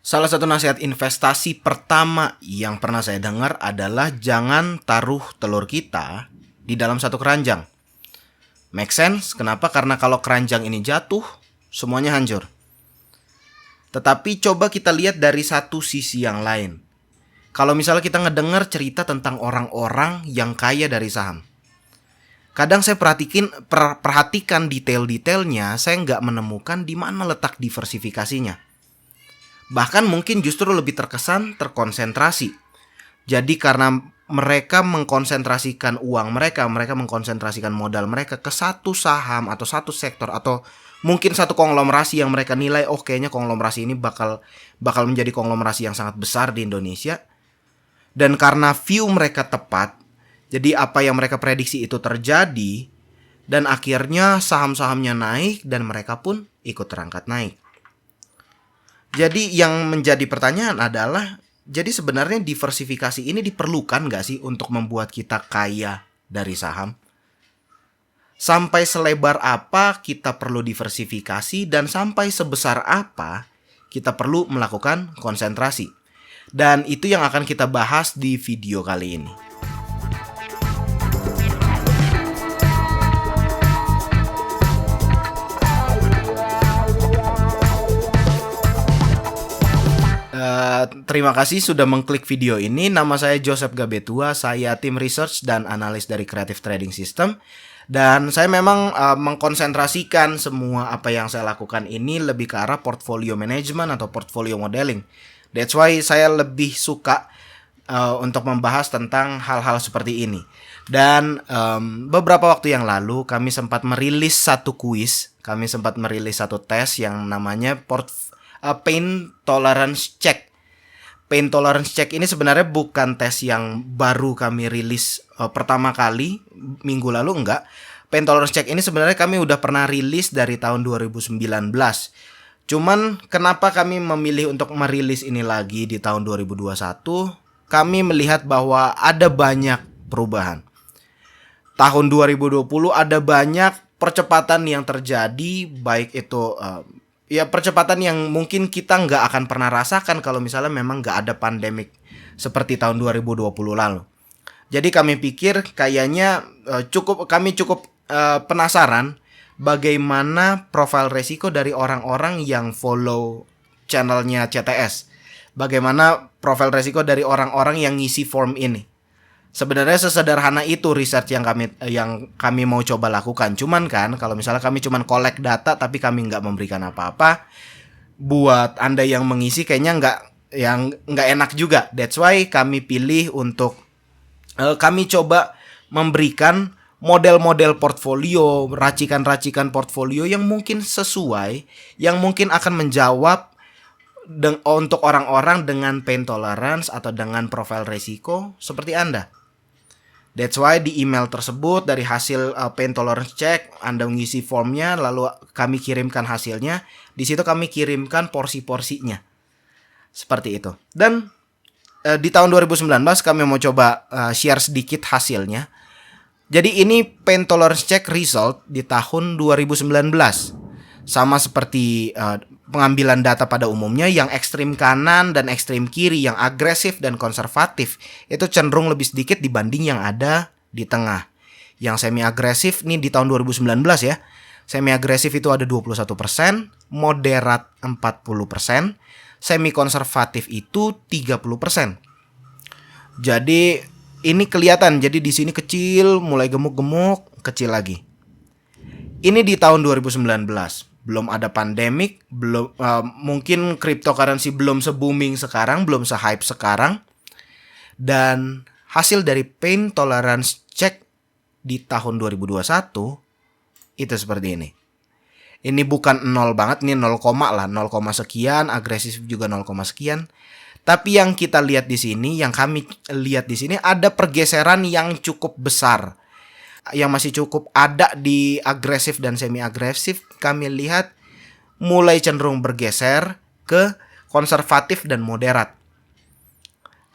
Salah satu nasihat investasi pertama yang pernah saya dengar adalah jangan taruh telur kita di dalam satu keranjang. Make sense? Kenapa? Karena kalau keranjang ini jatuh, semuanya hancur. Tetapi coba kita lihat dari satu sisi yang lain. Kalau misalnya kita ngedengar cerita tentang orang-orang yang kaya dari saham, kadang saya perhatikan detail-detailnya, saya nggak menemukan di mana letak diversifikasinya. Bahkan mungkin justru lebih terkesan terkonsentrasi. Jadi karena mereka mengkonsentrasikan uang mereka mengkonsentrasikan modal mereka ke satu saham atau satu sektor atau mungkin satu konglomerasi yang mereka nilai, oh kayaknya konglomerasi ini bakal menjadi konglomerasi yang sangat besar di Indonesia. Dan karena view mereka tepat, jadi apa yang mereka prediksi itu terjadi, dan akhirnya saham-sahamnya naik dan mereka pun ikut terangkat naik. Jadi yang menjadi pertanyaan adalah, jadi sebenarnya diversifikasi ini diperlukan nggak sih untuk membuat kita kaya dari saham? Sampai selebar apa kita perlu diversifikasi dan sampai sebesar apa kita perlu melakukan konsentrasi? Dan itu yang akan kita bahas di video kali ini. Terima kasih sudah mengklik video ini. Nama saya Joseph Gabetua, saya tim research dan analis dari Creative Trading System. Dan saya memang mengkonsentrasikan semua apa yang saya lakukan ini lebih ke arah portfolio management atau portfolio modeling. That's why saya lebih suka untuk membahas tentang hal-hal seperti ini. Dan beberapa waktu yang lalu kami sempat merilis satu kuis, kami sempat merilis satu tes yang namanya Pain Tolerance Check. Pain Tolerance Check ini sebenarnya bukan tes yang baru kami rilis pertama kali minggu lalu, enggak. Pain Tolerance Check ini sebenarnya kami udah pernah rilis dari tahun 2019. Cuman kenapa kami memilih untuk merilis ini lagi di tahun 2021? Kami melihat bahwa ada banyak perubahan. Tahun 2020 ada banyak percepatan yang terjadi, baik itu percepatan yang mungkin kita nggak akan pernah rasakan kalau misalnya memang nggak ada pandemik seperti tahun 2020 lalu. Jadi kami pikir kayaknya kami cukup penasaran bagaimana profil resiko dari orang-orang yang follow channelnya CTS. Bagaimana profil resiko dari orang-orang yang ngisi form ini. Sebenarnya sesederhana itu research yang kami mau coba lakukan. Cuman kan kalau misalnya kami cuman collect data tapi kami nggak memberikan apa-apa, buat Anda yang mengisi kayaknya nggak enak juga. That's why kami pilih untuk kami coba memberikan model-model portfolio, racikan-racikan portfolio yang mungkin sesuai, yang mungkin akan menjawab untuk orang-orang dengan pain tolerance atau dengan profil resiko seperti Anda. That's why di email tersebut dari hasil pain tolerance check, Anda mengisi formnya, lalu kami kirimkan hasilnya. Di situ kami kirimkan porsi-porsinya. Seperti itu. Dan di tahun 2019 kami mau coba share sedikit hasilnya. Jadi ini pain tolerance check result di tahun 2019. Sama seperti pengambilan data pada umumnya, yang ekstrim kanan dan ekstrim kiri, yang agresif dan konservatif, itu cenderung lebih sedikit dibanding yang ada di tengah. Yang semi agresif nih di tahun 2019 ya. Semi agresif itu ada 21%, moderat 40%, semi konservatif itu 30%. Jadi ini kelihatan, jadi di sini kecil, mulai gemuk-gemuk, kecil lagi. Ini di tahun 2019. Belum ada pandemik, mungkin cryptocurrency belum se-booming sekarang, belum se-hype sekarang. Dan hasil dari pain tolerance check di tahun 2021 itu seperti ini. Ini bukan 0 banget, ini 0, lah, 0, sekian, agresif juga 0, sekian. Tapi yang kita lihat di sini, yang kami lihat di sini ada pergeseran yang cukup besar. Yang masih cukup ada di agresif dan semi agresif, kami lihat mulai cenderung bergeser ke konservatif dan moderat.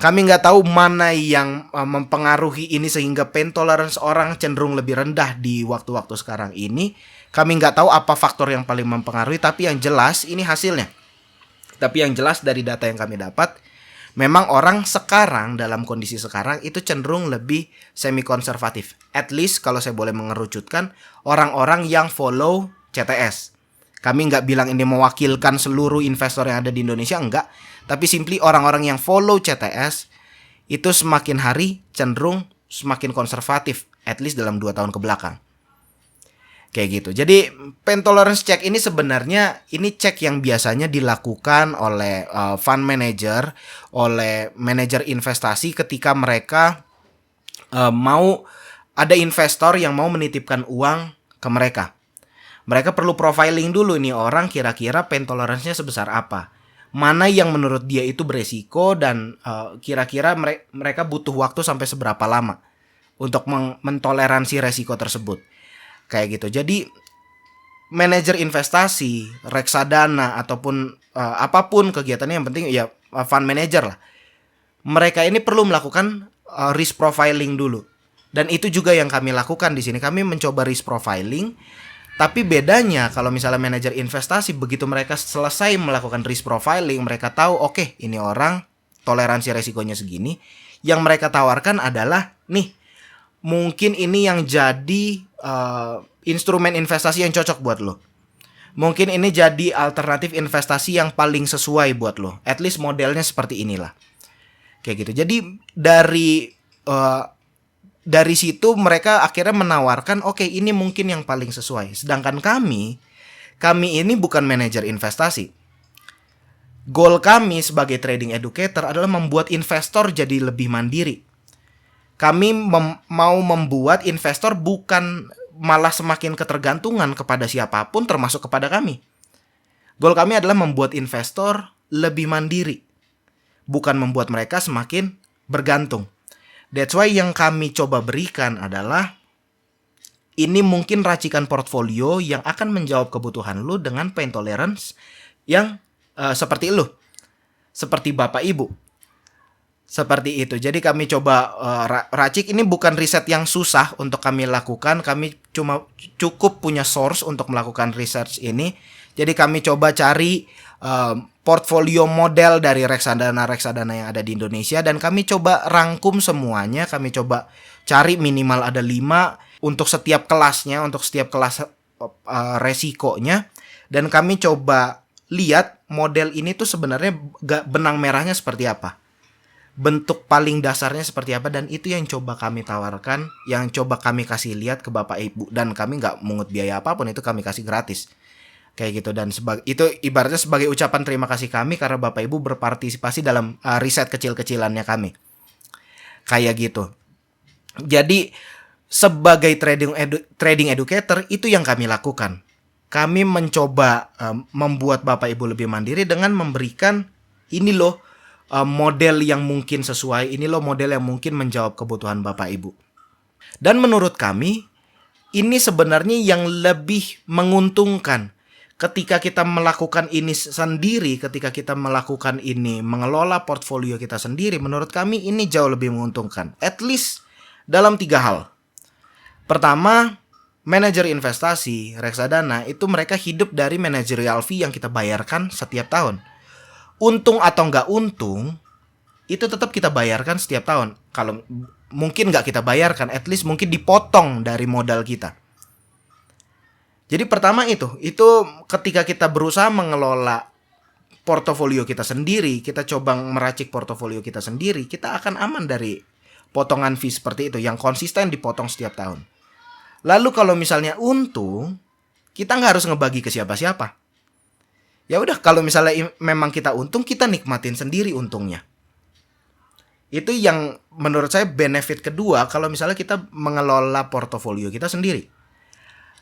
Kami nggak tahu mana yang mempengaruhi ini sehingga pain tolerance orang cenderung lebih rendah di waktu-waktu sekarang ini. Kami nggak tahu apa faktor yang paling mempengaruhi, tapi yang jelas ini hasilnya. Tapi yang jelas dari data yang kami dapat, memang orang sekarang dalam kondisi sekarang itu cenderung lebih semi konservatif. At least kalau saya boleh mengerucutkan, orang-orang yang follow CTS. Kami nggak bilang ini mewakilkan seluruh investor yang ada di Indonesia, enggak. Tapi simply orang-orang yang follow CTS itu semakin hari cenderung semakin konservatif. At least dalam 2 tahun ke belakang. Kayak gitu. Jadi pain tolerance check ini sebenarnya ini cek yang biasanya dilakukan oleh fund manager, oleh manajer investasi ketika mereka mau ada investor yang mau menitipkan uang ke mereka. Mereka perlu profiling dulu nih orang kira-kira pain tolerance-nya sebesar apa. Mana yang menurut dia itu beresiko dan kira-kira mereka butuh waktu sampai seberapa lama untuk mentoleransi resiko tersebut. Kayak gitu. Jadi manajer investasi, reksadana ataupun apapun kegiatannya yang penting ya fund manager lah. Mereka ini perlu melakukan risk profiling dulu. Dan itu juga yang kami lakukan di sini. Kami mencoba risk profiling. Tapi bedanya kalau misalnya manajer investasi begitu mereka selesai melakukan risk profiling, mereka tahu oke, ini orang toleransi resikonya segini. Yang mereka tawarkan adalah nih, mungkin ini yang jadi instrumen investasi yang cocok buat lo. Mungkin ini jadi alternatif investasi yang paling sesuai buat lo. At least modelnya seperti inilah. Kayak gitu. Jadi dari situ mereka akhirnya menawarkan oke, ini mungkin yang paling sesuai. Sedangkan kami ini bukan manajer investasi. Goal kami sebagai trading educator adalah membuat investor jadi lebih mandiri. Kami mau membuat investor bukan malah semakin ketergantungan kepada siapapun termasuk kepada kami. Goal kami adalah membuat investor lebih mandiri. Bukan membuat mereka semakin bergantung. That's why yang kami coba berikan adalah ini mungkin racikan portfolio yang akan menjawab kebutuhan lu dengan pain tolerance yang seperti lu. Seperti Bapak Ibu. Seperti itu. Jadi kami coba racik. Ini bukan riset yang susah untuk kami lakukan. Kami cuma cukup punya source untuk melakukan research ini. Jadi kami coba cari portfolio model dari reksadana yang ada di Indonesia. Dan kami coba rangkum semuanya. Kami coba cari minimal ada 5 untuk setiap kelasnya. Untuk setiap kelas resikonya. Dan kami coba lihat model ini tuh sebenarnya benang merahnya seperti apa. Bentuk paling dasarnya seperti apa, dan itu yang coba kami tawarkan, yang coba kami kasih lihat ke Bapak Ibu, dan kami nggak mungut biaya apapun, itu kami kasih gratis kayak gitu. Dan itu ibaratnya sebagai ucapan terima kasih kami karena Bapak Ibu berpartisipasi dalam riset kecil-kecilannya kami kayak gitu. Jadi sebagai trading educator itu yang kami lakukan. Kami mencoba membuat Bapak Ibu lebih mandiri dengan memberikan ini loh model yang mungkin sesuai, ini loh model yang mungkin menjawab kebutuhan Bapak Ibu. Dan menurut kami, ini sebenarnya yang lebih menguntungkan. Ketika kita melakukan ini sendiri, ketika kita melakukan ini, mengelola portfolio kita sendiri, menurut kami ini jauh lebih menguntungkan. At least dalam 3 hal. Pertama, manajer investasi, reksadana, itu mereka hidup dari managerial fee yang kita bayarkan setiap tahun. Untung atau nggak untung, itu tetap kita bayarkan setiap tahun. Kalau mungkin nggak kita bayarkan, at least mungkin dipotong dari modal kita. Jadi pertama itu ketika kita berusaha mengelola portofolio kita sendiri, kita coba meracik portofolio kita sendiri, kita akan aman dari potongan fee seperti itu, yang konsisten dipotong setiap tahun. Lalu kalau misalnya untung, kita nggak harus ngebagi ke siapa-siapa. Ya udah, kalau misalnya memang kita untung, kita nikmatin sendiri untungnya. Itu yang menurut saya benefit kedua kalau misalnya kita mengelola portofolio kita sendiri.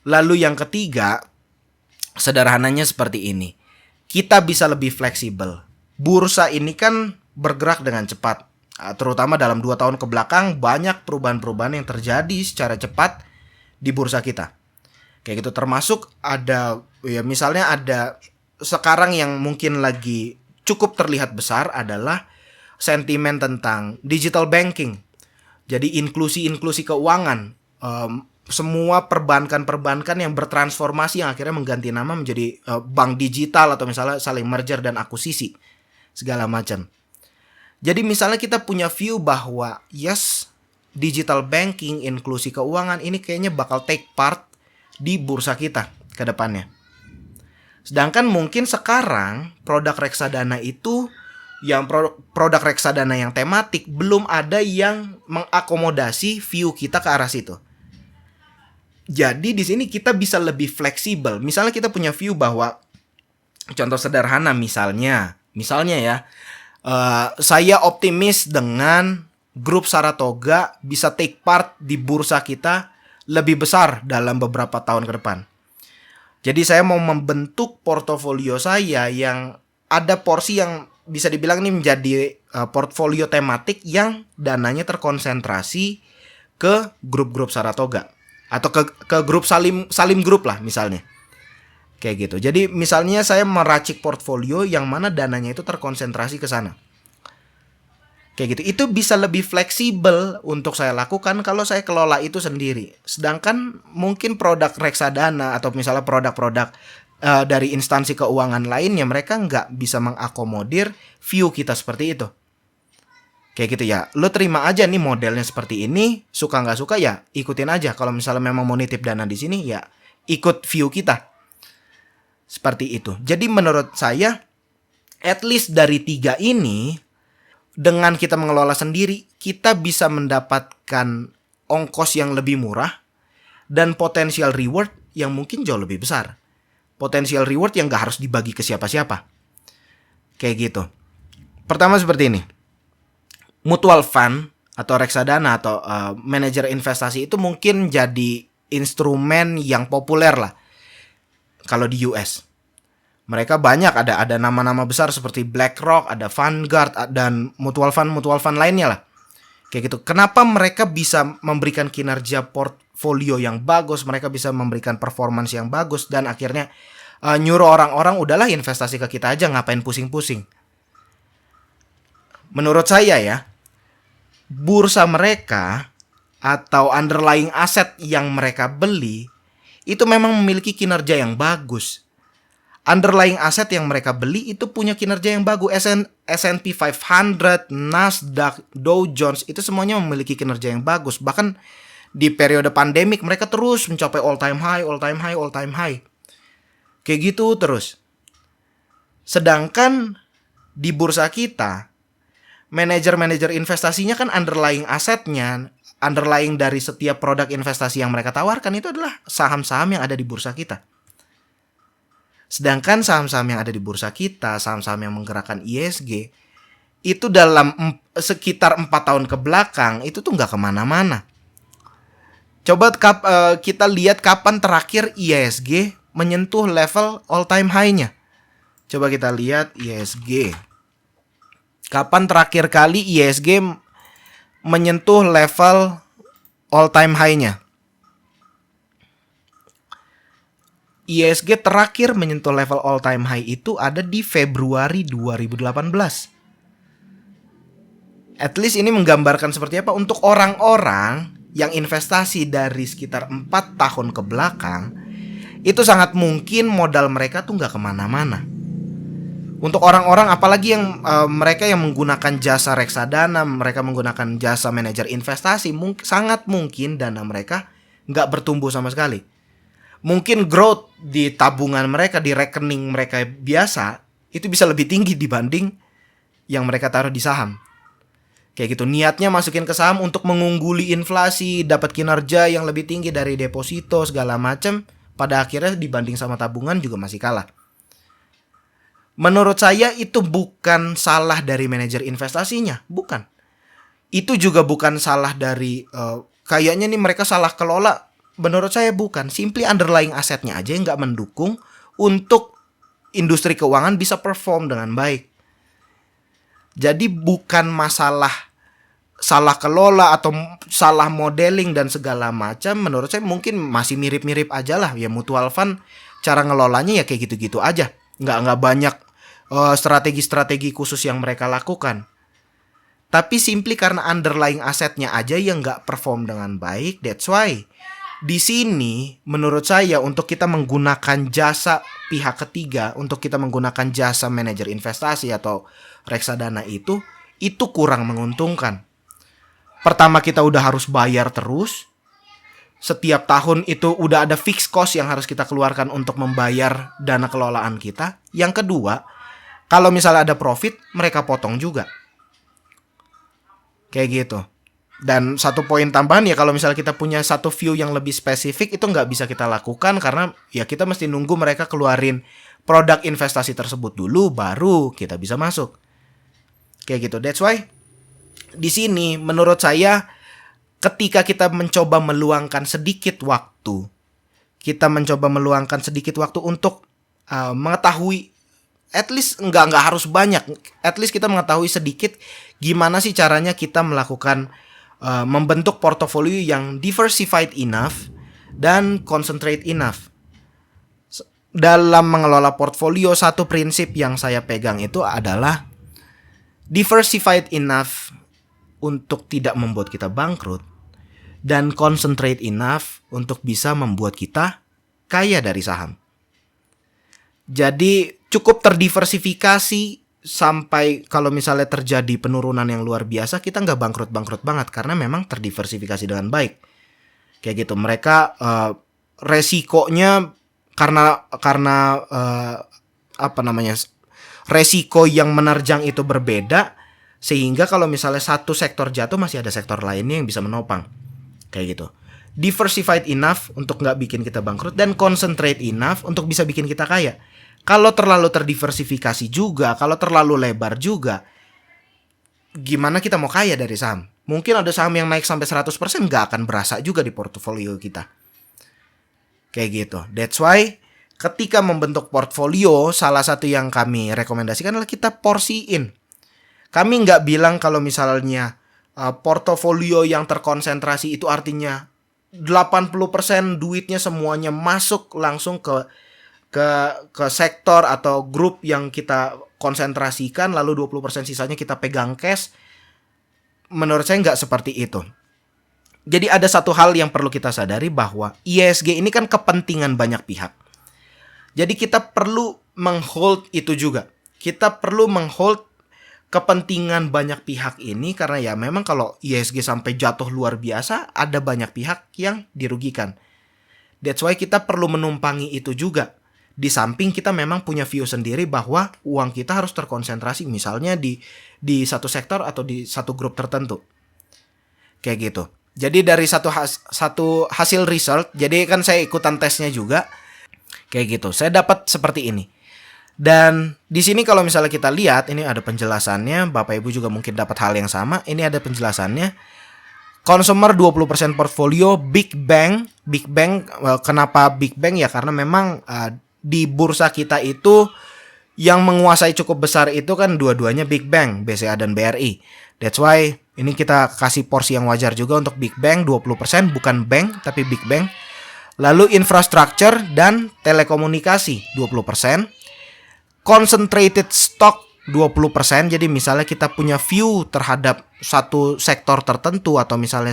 Lalu yang ketiga, sederhananya seperti ini. Kita bisa lebih fleksibel. Bursa ini kan bergerak dengan cepat. Terutama dalam 2 tahun ke belakang banyak perubahan-perubahan yang terjadi secara cepat di bursa kita. Kayak gitu, termasuk ada ya misalnya ada sekarang yang mungkin lagi cukup terlihat besar adalah sentimen tentang digital banking. Jadi inklusi keuangan. semua perbankan-perbankan yang bertransformasi yang akhirnya mengganti nama menjadi bank digital atau misalnya saling merger dan akuisisi segala macam. Jadi misalnya kita punya view bahwa yes, digital banking, inklusi keuangan ini kayaknya bakal take part di bursa kita ke depannya. Sedangkan mungkin sekarang produk reksadana itu yang produk reksadana yang tematik belum ada yang mengakomodasi view kita ke arah situ. Jadi di sini kita bisa lebih fleksibel. Misalnya kita punya view bahwa contoh sederhana misalnya ya, saya optimis dengan grup Saratoga bisa take part di bursa kita lebih besar dalam beberapa tahun ke depan. Jadi saya mau membentuk portofolio saya yang ada porsi yang bisa dibilang ini menjadi portfolio tematik yang dananya terkonsentrasi ke grup-grup Saratoga atau ke grup Salim Group lah misalnya. Kayak gitu. Jadi misalnya saya meracik portfolio yang mana dananya itu terkonsentrasi ke sana. Kayak gitu. Itu bisa lebih fleksibel untuk saya lakukan kalau saya kelola itu sendiri. Sedangkan mungkin produk reksadana atau misalnya produk-produk dari instansi keuangan lainnya, mereka nggak bisa mengakomodir view kita seperti itu. Kayak gitu ya. Lo terima aja nih modelnya seperti ini. Suka nggak suka ya ikutin aja. Kalau misalnya memang mau nitip dana di sini ya ikut view kita. Seperti itu. Jadi menurut saya, at least dari 3 ini, dengan kita mengelola sendiri, kita bisa mendapatkan ongkos yang lebih murah dan potensial reward yang mungkin jauh lebih besar. Potensial reward yang gak harus dibagi ke siapa-siapa. Kayak gitu. Pertama seperti ini. Mutual fund atau reksadana atau manajer investasi itu mungkin jadi instrumen yang populer lah. Kalau di US, mereka banyak ada nama-nama besar seperti BlackRock, ada Vanguard dan mutual fund lainnya lah. Kayak gitu. Kenapa mereka bisa memberikan kinerja portfolio yang bagus, mereka bisa memberikan performance yang bagus dan akhirnya nyuruh orang-orang udahlah investasi ke kita aja, ngapain pusing-pusing. Menurut saya ya, bursa mereka atau underlying aset yang mereka beli itu memang memiliki kinerja yang bagus. Underlying aset yang mereka beli itu punya kinerja yang bagus. S&P 500, Nasdaq, Dow Jones itu semuanya memiliki kinerja yang bagus. Bahkan di periode pandemik mereka terus mencapai all time high. Kayak gitu terus. Sedangkan di bursa kita, manajer investasinya kan underlying asetnya, underlying dari setiap produk investasi yang mereka tawarkan itu adalah saham-saham yang ada di bursa kita. Sedangkan saham-saham yang ada di bursa kita, saham-saham yang menggerakkan ISG, itu dalam sekitar 4 tahun ke belakang, itu tuh nggak kemana-mana. Coba kita lihat kapan terakhir ISG menyentuh level all time high-nya. Coba kita lihat ISG. Kapan terakhir kali ISG menyentuh level all time high-nya? ISG terakhir menyentuh level all time high itu ada di Februari 2018. At least ini menggambarkan seperti apa untuk orang-orang yang investasi dari sekitar 4 tahun ke belakang. Itu sangat mungkin modal mereka tuh gak kemana-mana. Untuk orang-orang apalagi yang mereka yang menggunakan jasa reksadana, mereka menggunakan jasa manajer investasi, sangat mungkin dana mereka gak bertumbuh sama sekali. Mungkin growth di tabungan mereka, di rekening mereka biasa, itu bisa lebih tinggi dibanding yang mereka taruh di saham. Kayak gitu, niatnya masukin ke saham untuk mengungguli inflasi, dapat kinerja yang lebih tinggi dari deposito, segala macam. Pada akhirnya dibanding sama tabungan juga masih kalah. Menurut saya itu bukan salah dari manajer investasinya, bukan. Itu juga bukan salah dari, kayaknya nih mereka salah kelola. Menurut saya bukan, simply underlying asetnya aja yang nggak mendukung untuk industri keuangan bisa perform dengan baik. Jadi bukan masalah salah kelola atau salah modeling dan segala macam. Menurut saya mungkin masih mirip-mirip aja lah. Ya mutual fund cara ngelolanya ya kayak gitu-gitu aja. Nggak banyak strategi-strategi khusus yang mereka lakukan. Tapi simply karena underlying asetnya aja yang nggak perform dengan baik, that's why Di sini menurut saya untuk kita menggunakan jasa pihak ketiga, untuk kita menggunakan jasa manajer investasi atau reksadana itu kurang menguntungkan. Pertama, kita udah harus bayar terus. Setiap tahun itu udah ada fixed cost yang harus kita keluarkan untuk membayar dana kelolaan kita. Yang kedua, kalau misalnya ada profit, mereka potong juga. Kayak gitu. Dan satu poin tambahan ya, kalau misalnya kita punya satu view yang lebih spesifik, itu nggak bisa kita lakukan karena ya kita mesti nunggu mereka keluarin produk investasi tersebut dulu, baru kita bisa masuk. Kayak gitu. That's why di sini menurut saya ketika kita mencoba meluangkan sedikit waktu, untuk mengetahui, at least nggak harus banyak, at least kita mengetahui sedikit gimana sih caranya kita melakukan membentuk portofolio yang diversified enough dan concentrate enough. Dalam mengelola portfolio, satu prinsip yang saya pegang itu adalah diversified enough untuk tidak membuat kita bangkrut, dan concentrate enough untuk bisa membuat kita kaya dari saham. Jadi cukup terdiversifikasi sampai kalau misalnya terjadi penurunan yang luar biasa, kita nggak bangkrut-bangkrut banget karena memang terdiversifikasi dengan baik. Kayak gitu. Mereka resikonya karena resiko yang menerjang itu berbeda, sehingga kalau misalnya satu sektor jatuh masih ada sektor lainnya yang bisa menopang. Kayak gitu. Diversified enough untuk nggak bikin kita bangkrut, dan concentrate enough untuk bisa bikin kita kaya. Kalau terlalu terdiversifikasi juga, kalau terlalu lebar juga, gimana kita mau kaya dari saham? Mungkin ada saham yang naik sampai 100% nggak akan berasa juga di portofolio kita. Kayak gitu. That's why ketika membentuk portfolio, salah satu yang kami rekomendasikan adalah kita porsiin. Kami nggak bilang kalau misalnya portofolio yang terkonsentrasi itu artinya 80% duitnya semuanya masuk langsung ke sektor atau grup yang kita konsentrasikan, lalu 20% sisanya kita pegang cash. Menurut saya nggak seperti itu. Jadi ada satu hal yang perlu kita sadari, bahwa ISG ini kan kepentingan banyak pihak. Jadi kita perlu menghold itu juga. Kita perlu menghold kepentingan banyak pihak ini, karena ya memang kalau ISG sampai jatuh luar biasa, ada banyak pihak yang dirugikan. That's why kita perlu menumpangi itu juga. Di samping kita memang punya view sendiri bahwa uang kita harus terkonsentrasi misalnya di satu sektor atau di satu grup tertentu. Kayak gitu. Jadi dari satu hasil result, jadi kan saya ikutan tesnya juga. Kayak gitu. Saya dapat seperti ini. Dan di sini kalau misalnya kita lihat, ini ada penjelasannya. Bapak Ibu juga mungkin dapat hal yang sama. Ini ada penjelasannya. Consumer 20% portfolio, Big Bang. Kenapa Big Bang? Ya karena memang di bursa kita itu yang menguasai cukup besar itu kan dua-duanya Big Bang, BCA dan BRI. That's why ini kita kasih porsi yang wajar juga untuk Big Bang 20%, bukan bank tapi Big Bang. Lalu infrastructure dan telekomunikasi 20%. Concentrated stock 20%. Jadi misalnya kita punya view terhadap satu sektor tertentu, atau misalnya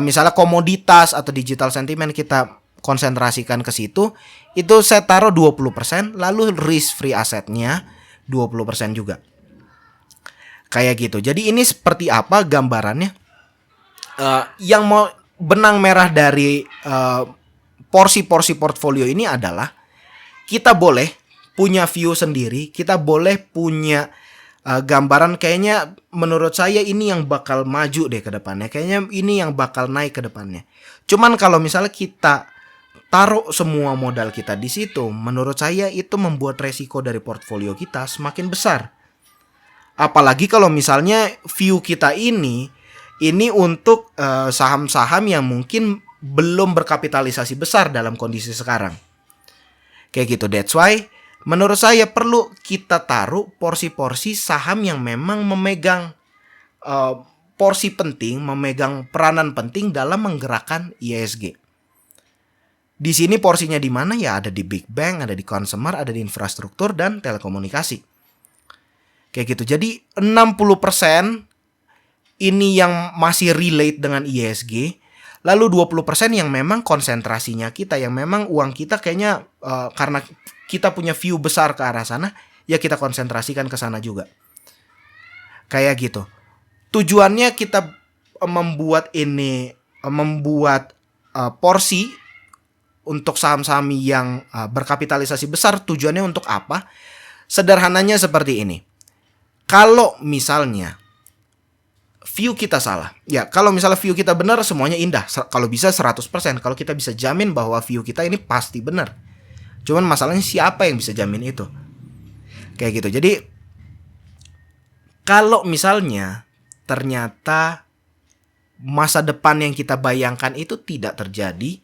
misalnya komoditas atau digital sentiment kita konsentrasikan ke situ, itu saya taruh 20%, lalu risk free asetnya 20% juga. Kayak gitu. Jadi ini seperti apa gambarannya? Yang mau benang merah dari porsi-porsi portfolio ini adalah kita boleh punya view sendiri, kita boleh punya gambaran, kayaknya menurut saya ini yang bakal maju deh ke depannya, kayaknya ini yang bakal naik ke depannya. Cuman kalau misalnya kita taruh semua modal kita di situ, menurut saya itu membuat resiko dari portfolio kita semakin besar. Apalagi kalau misalnya view kita ini untuk saham-saham yang mungkin belum berkapitalisasi besar dalam kondisi sekarang. Kayak gitu. That's why menurut saya perlu kita taruh porsi-porsi saham yang memang memegang porsi penting, memegang peranan penting dalam menggerakkan ISG. Di sini porsinya di mana? Ya ada di Big Bang, ada di consumer, ada di infrastruktur dan telekomunikasi. Kayak gitu. Jadi 60% ini yang masih relate dengan ISG. Lalu 20% yang memang konsentrasinya kita, yang memang uang kita kayaknya karena kita punya view besar ke arah sana, ya kita konsentrasikan ke sana juga. Kayak gitu. Tujuannya kita membuat porsi untuk saham-saham yang berkapitalisasi besar. Tujuannya untuk apa? Sederhananya seperti ini. Kalau misalnya view kita salah. Ya, kalau misalnya view kita benar, semuanya indah. Kalau bisa 100%. Kalau kita bisa jamin bahwa view kita ini pasti benar. Cuman masalahnya siapa yang bisa jamin itu? Kayak gitu. Jadi, kalau misalnya ternyata masa depan yang kita bayangkan itu tidak terjadi,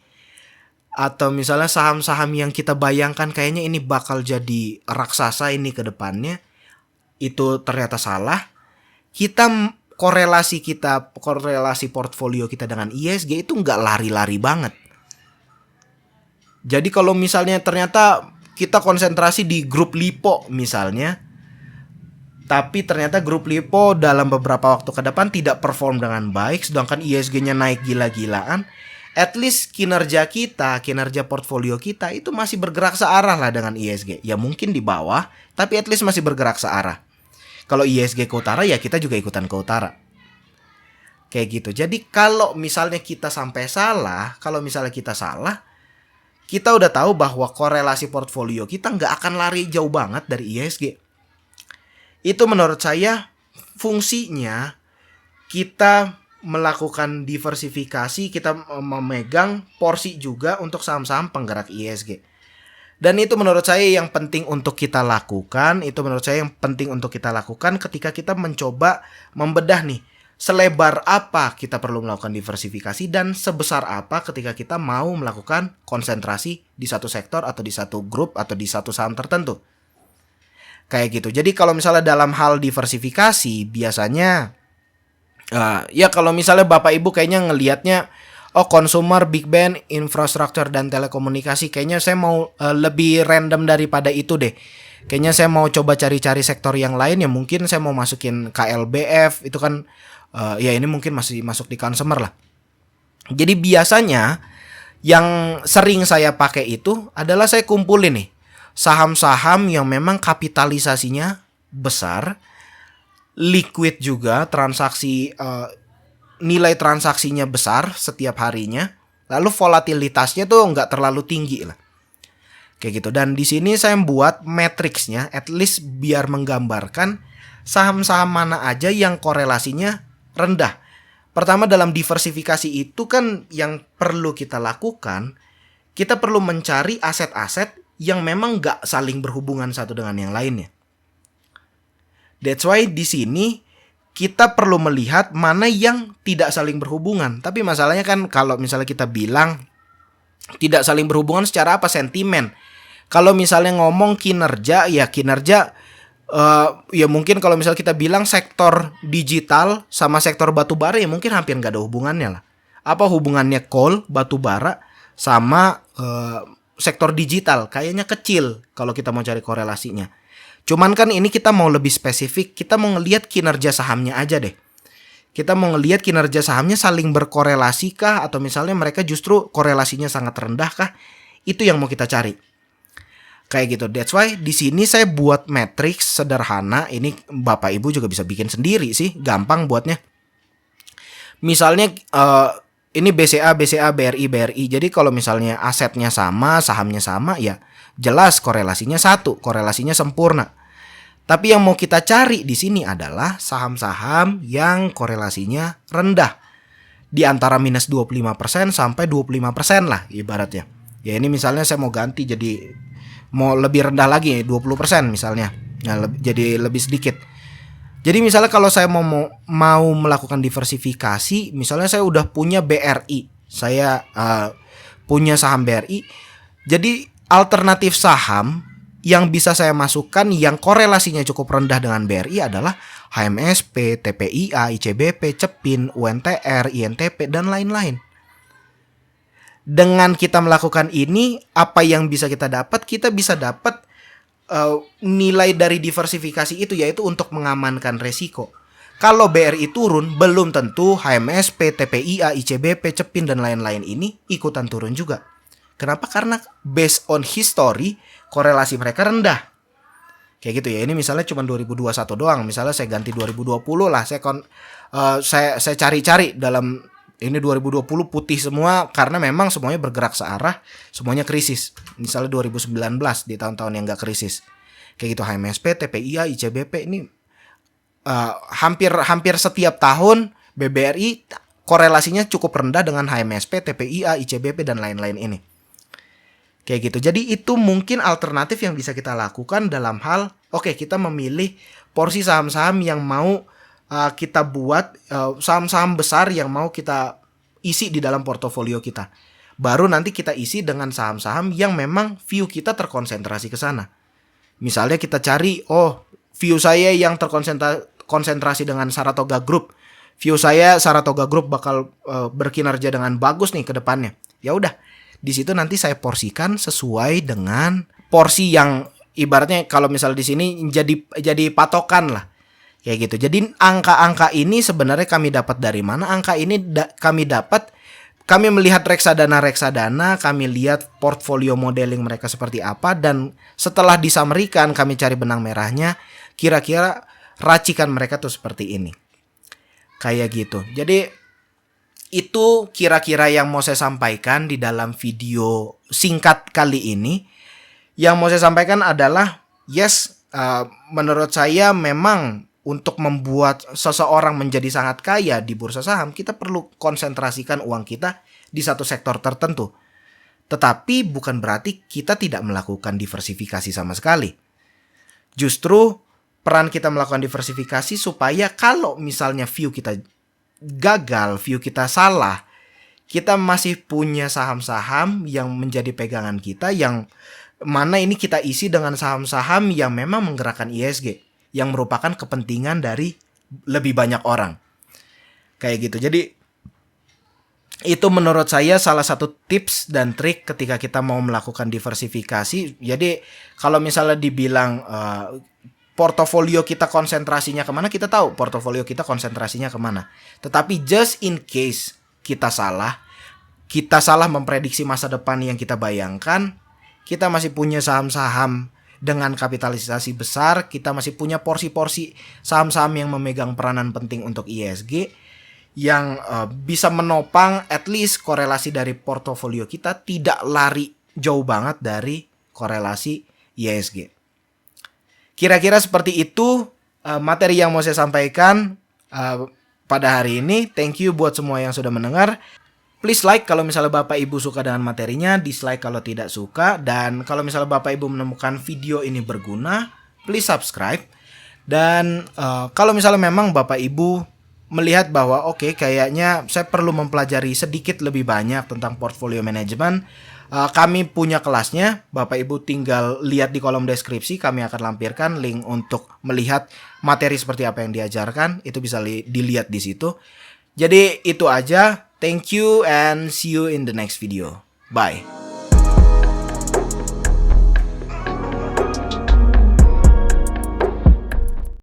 atau misalnya saham-saham yang kita bayangkan kayaknya ini bakal jadi raksasa ini ke depannya, itu ternyata salah, korelasi portfolio kita dengan ISG itu nggak lari-lari banget. Jadi kalau misalnya ternyata kita konsentrasi di grup LIPO misalnya, tapi ternyata grup LIPO dalam beberapa waktu ke depan tidak perform dengan baik, sedangkan ISG-nya naik gila-gilaan, at least kinerja portfolio kita itu masih bergerak searah lah dengan ISG. Ya mungkin di bawah, tapi at least masih bergerak searah. Kalau ISG ke utara, ya kita juga ikutan ke utara. Kayak gitu. Jadi kalau misalnya kita salah, kita udah tahu bahwa korelasi portfolio kita nggak akan lari jauh banget dari ISG. Itu menurut saya fungsinya kita melakukan diversifikasi, kita memegang porsi juga untuk saham-saham penggerak ISG. Dan itu menurut saya yang penting untuk kita lakukan. Ketika kita mencoba membedah nih, selebar apa kita perlu melakukan diversifikasi dan sebesar apa ketika kita mau melakukan konsentrasi di satu sektor atau di satu grup atau di satu saham tertentu. Kayak gitu. Jadi kalau misalnya dalam hal diversifikasi biasanya ya kalau misalnya Bapak Ibu kayaknya ngelihatnya consumer, big band, infrastruktur dan telekomunikasi, kayaknya saya mau lebih random daripada itu deh. Kayaknya saya mau coba cari-cari sektor yang lain, ya mungkin saya mau masukin KLBF, itu kan ya ini mungkin masih masuk di consumer lah. Jadi biasanya yang sering saya pakai itu adalah saya kumpulin nih saham-saham yang memang kapitalisasinya besar, liquid juga, nilai transaksinya besar setiap harinya, lalu volatilitasnya tuh nggak terlalu tinggi lah. Kayak gitu. Dan di sini saya buat matriksnya, at least biar menggambarkan saham-saham mana aja yang korelasinya rendah. Pertama, dalam diversifikasi itu kan yang perlu kita lakukan, kita perlu mencari aset-aset yang memang nggak saling berhubungan satu dengan yang lainnya. That's why di sini kita perlu melihat mana yang tidak saling berhubungan. Tapi masalahnya kan kalau misalnya kita bilang tidak saling berhubungan secara apa? Sentimen. Kalau misalnya ngomong kinerja, ya kinerja ya mungkin kalau misalnya kita bilang sektor digital sama sektor batubara, ya mungkin hampir nggak ada hubungannya lah. Apa hubungannya coal, batubara sama sektor digital? Kayaknya kecil kalau kita mau cari korelasinya. Cuman kan ini kita mau lebih spesifik, kita mau ngelihat kinerja sahamnya aja deh. Kita mau ngelihat kinerja sahamnya saling berkorelasi kah, atau misalnya mereka justru korelasinya sangat rendah kah? Itu yang mau kita cari. Kayak gitu. That's why di sini saya buat matriks sederhana. Ini Bapak Ibu juga bisa bikin sendiri sih, gampang buatnya. Misalnya ini BCA, BRI. Jadi kalau misalnya asetnya sama, sahamnya sama, ya jelas korelasinya satu, korelasinya sempurna. Tapi yang mau kita cari di sini adalah saham-saham yang korelasinya rendah. Di antara minus 25% sampai 25% lah ibaratnya. Ya ini misalnya saya mau ganti jadi mau lebih rendah lagi 20% misalnya. Nah, jadi lebih sedikit. Jadi misalnya kalau saya mau melakukan diversifikasi, misalnya saya udah punya BRI. Saya punya saham BRI. Jadi alternatif saham yang bisa saya masukkan yang korelasinya cukup rendah dengan BRI adalah HMSP, TPIA, ICBP, CEPIN, UNTR, INTP, dan lain-lain. Dengan kita melakukan ini, apa yang bisa kita dapat? Kita bisa dapat nilai dari diversifikasi itu, yaitu untuk mengamankan resiko. Kalau BRI turun, belum tentu HMSP, TPIA, ICBP, CEPIN, dan lain-lain ini ikutan turun juga. Kenapa? Karena based on history, korelasi mereka rendah. Kayak gitu ya. Ini misalnya cuma 2021 doang. Misalnya saya ganti 2020 lah. Saya cari-cari dalam ini 2020 putih semua karena memang semuanya bergerak searah, semuanya krisis. Misalnya 2019 di tahun-tahun yang gak krisis. Kayak gitu HMSP, TPIA, ICBP ini hampir setiap tahun BBRI korelasinya cukup rendah dengan HMSP, TPIA, ICBP, dan lain-lain ini. Kayak gitu. Jadi itu mungkin alternatif yang bisa kita lakukan dalam hal kita memilih porsi saham-saham yang mau kita buat, saham-saham besar yang mau kita isi di dalam portofolio kita. Baru nanti kita isi dengan saham-saham yang memang view kita terkonsentrasi ke sana. Misalnya kita cari, view saya yang terkonsentrasi dengan Saratoga Group. View saya Saratoga Group bakal berkinerja dengan bagus nih ke depannya. Ya udah, di situ nanti saya porsikan sesuai dengan porsi yang ibaratnya kalau misal di sini jadi patokan lah. Kayak gitu. Jadi angka-angka ini sebenarnya kami dapat dari mana? Angka ini kami melihat reksadana, kami lihat portfolio modeling mereka seperti apa, dan setelah disamerikan kami cari benang merahnya, kira-kira racikan mereka tuh seperti ini. Kayak gitu. Jadi itu kira-kira yang mau saya sampaikan di dalam video singkat kali ini. Yang mau saya sampaikan adalah menurut saya memang untuk membuat seseorang menjadi sangat kaya di bursa saham, kita perlu konsentrasikan uang kita di satu sektor tertentu. Tetapi bukan berarti kita tidak melakukan diversifikasi sama sekali. Justru peran kita melakukan diversifikasi supaya kalau misalnya view kita gagal, view kita salah, kita masih punya saham-saham yang menjadi pegangan kita, yang mana ini kita isi dengan saham-saham yang memang menggerakkan ISG, yang merupakan kepentingan dari lebih banyak orang. Kayak gitu. Jadi itu menurut saya salah satu tips dan trik ketika kita mau melakukan diversifikasi. Jadi kalau misalnya dibilang portofolio kita konsentrasinya kemana, kita tahu portofolio kita konsentrasinya kemana. Tetapi just in case kita salah memprediksi masa depan yang kita bayangkan, kita masih punya saham-saham dengan kapitalisasi besar, kita masih punya porsi-porsi saham-saham yang memegang peranan penting untuk ISG yang bisa menopang at least korelasi dari portofolio kita tidak lari jauh banget dari korelasi ISG. Kira-kira seperti itu materi yang mau saya sampaikan pada hari ini. Thank you buat semua yang sudah mendengar. Please like kalau misalnya Bapak Ibu suka dengan materinya, dislike kalau tidak suka, dan kalau misalnya Bapak Ibu menemukan video ini berguna, please subscribe. Dan kalau misalnya memang Bapak Ibu melihat bahwa kayaknya saya perlu mempelajari sedikit lebih banyak tentang portfolio management, kami punya kelasnya. Bapak Ibu tinggal lihat di kolom deskripsi, kami akan lampirkan link untuk melihat materi seperti apa yang diajarkan. Itu bisa dilihat di situ. Jadi itu aja. Thank you and see you in the next video. Bye.